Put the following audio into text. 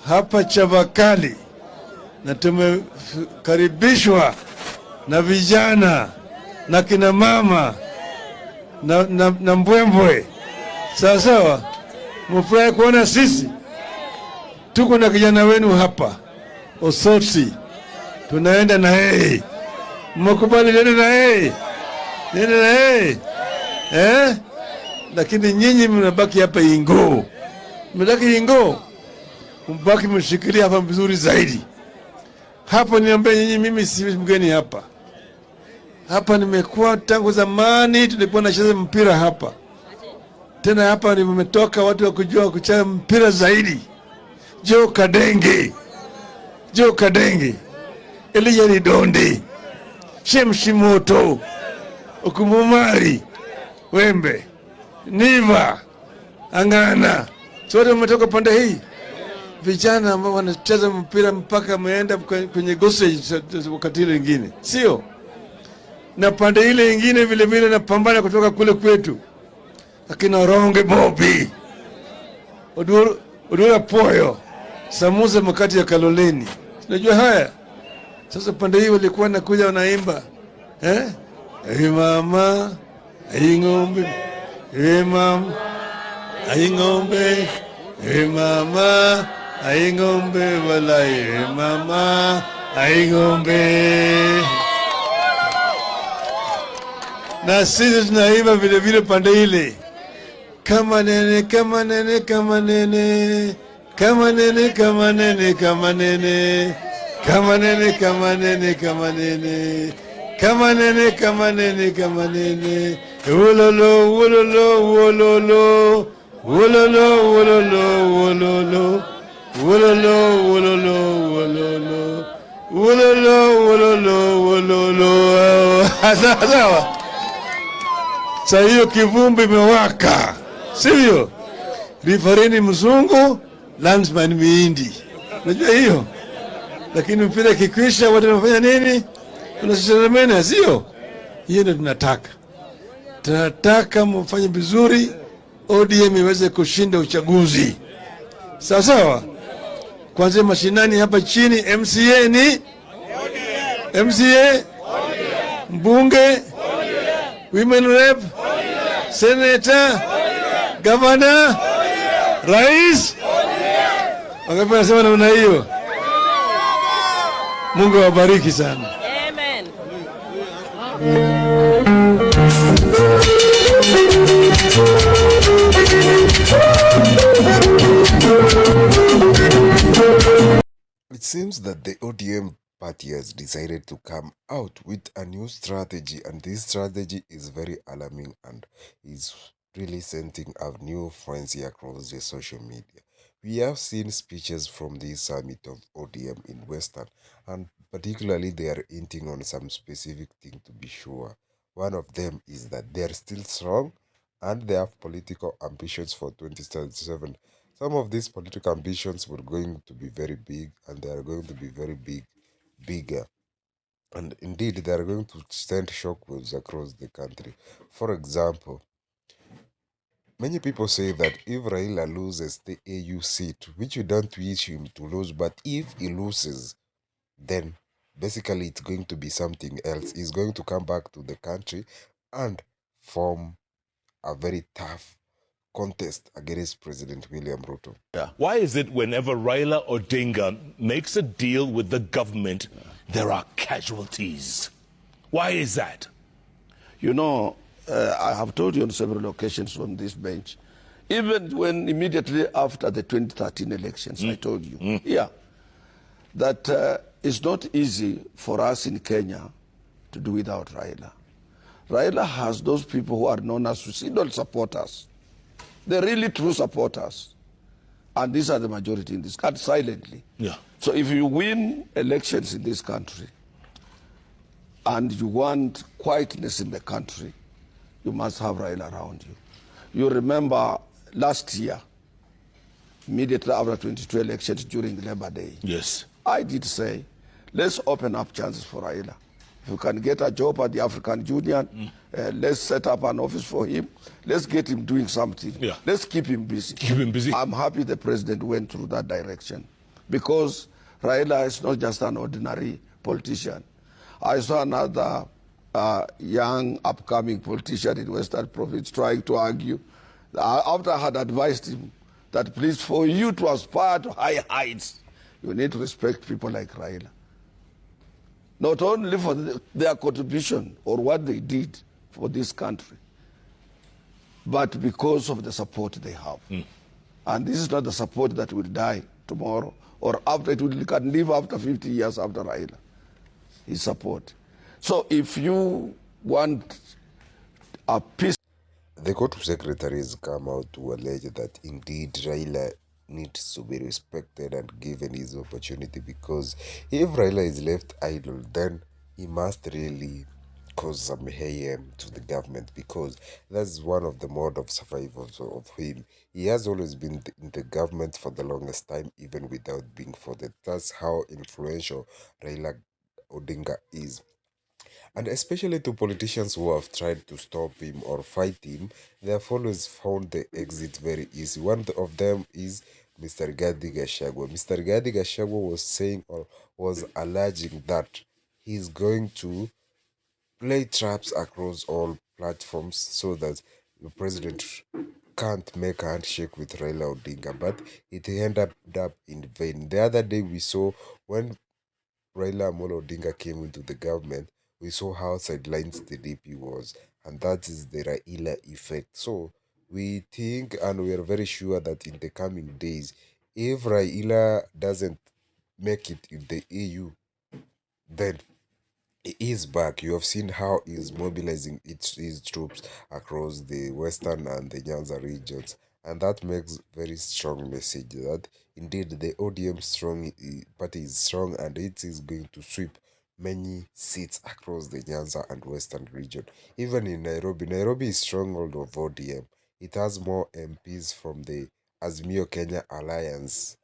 hapa Chavakali na tumekaribishwa na vijana na kina mama na mbwembwe. Sawa sawa, mfurahi kuona sisi tuko na kijana wenu hapa Osotsi, tunaenda na yeye. Mkubali nenda na yeye, nenda na yeye lakini nyinyi mnabaki hapa Ingo, mnabaki Ingo, mbaki mshikilia hapa vizuri zaidi. Hapa niambia nyinyi, mimi si mgeni hapa. Hapa nimekuwa tangu zamani, tulikuwa tunacheza mpira hapa. Tena hapa nimetoka watu wa kujua kucheza mpira zaidi. Jo Kadenge, Elijah Donde, Shemshimoto, Okumumari, Wembe, Niva, Angana. Sote umetoka pande hii. Vijana ambao wanacheza mpira mpaka wameenda kwenye gosage wakati ile nyingine. Sio? Na pande ile nyingine vile vile napambana kutoka kule kwetu. Akina Ronge Bobby, Odura Poyo, Samuza Makati ya Kaloleni. Unajua haya? Sasa pande hii walikuwa nakuja wanaimba. Hey mama, hey ngombe, hey mama, hey ngombe, hey mama, hey ngombe, wala hey mama, hey ngombe. Na sisi tunaimba vile vile pande ile. Kama nene, kama nene, kama nene, kama nene, kama nene, kama nene, kama nene, kama nene, kama nene, kama nene, kama nene, kama nene, wololo, wololo, wololo, wololo, wololo, wololo, wololo, wololo, wololo, wololo, wololo, wololo. Sawa. Sasa hiyo kivumbi imewaka. Sivyo? Refereni mzungu, landsman miindi. Unajua hiyo? Lakini mpira kikwisha watu wanafanya nini? Tunashiramena, sio? Hiyo ndio tunataka. Tunataka mfanye vizuri, ODM iweze kushinda uchaguzi. Sawa sawa? Kwanza mashinani hapa chini, MCA ni ODM. MCA mbunge, women rep, senator, governor, rais. Wangapi wanasema namna hiyo? Mungu awabariki sana. Amen. It seems that the ODM party has decided to come out with a new strategy, and this strategy is very alarming and is really sending a new frenzy across the social media. We have seen speeches from this summit of ODM in Western, and particularly they are hinting on some specific thing to be sure. One of them is that they are still strong and they have political ambitions for 2037. Some of these political ambitions were going to be very big, and they are going to be very bigger. And indeed, they are going to send shockwaves across the country. For example, many people say that if Raila loses the AU seat, which we don't wish him to lose, but if he loses, then basically it's going to be something else. He's going to come back to the country and form a very tough contest against President William Ruto. Yeah. Why is it whenever Raila Odinga makes a deal with the government, there are casualties? Why is that? You know, I have told you on several occasions on this bench, even when immediately after the 2013 elections, I told you, that it's not easy for us in Kenya to do without Raila. Raila has those people who are known as suicidal supporters. They're really true supporters. And these are the majority in this country, silently. Yeah. So if you win elections in this country and you want quietness in the country, you must have Raila around you. You remember last year, immediately after 22 elections during Labor Day. Yes. I did say, let's open up chances for Raila. If you can get a job at the African Union, let's set up an office for him. Let's get him doing something. Yeah. Let's keep him busy. Keep him busy. I'm happy the president went through that direction. because Raila is not just an ordinary politician. I saw another young upcoming politician in Western Province trying to argue, after I had advised him that please, for you to aspire to high heights, you need to respect people like Raila. Not only for their contribution or what they did for this country, but because of the support they have. And this is not the support that will die tomorrow or after it can live after 50 years after Raila. His support. So if you want a peace, The court secretaries come out to allege that indeed Raila needs to be respected and given his opportunity, because if Raila is left idle, then he must really cause some mayhem to the government, because that's one of the mode of survival of him. He has always been in the government for the longest time, even without being voted. That's how influential Raila Odinga is. And especially to politicians who have tried to stop him or fight him, they have always found the exit very easy. One of them is Mr. Gadi Gashagwa. Mr. Gadi Gashagwa was saying or was alleging that he's going to play traps across all platforms so that the president can't make a handshake with Raila Odinga, but it ended up in vain. The other day we saw when Raila Amolo Odinga came into the government, we saw how sidelined the DP was, and that is the Raila effect. So we think and we are very sure that in the coming days, if Raila doesn't make it in the EU, then he is back. You have seen how he is mobilizing his troops across the western and the Nyanza regions, and that makes very strong message that indeed the ODM strong party is strong, and it is going to sweep many seats across the Nyanza and western region. Even in Nairobi, Nairobi is stronghold of ODM. It has more MPs from the Azimio Kenya Alliance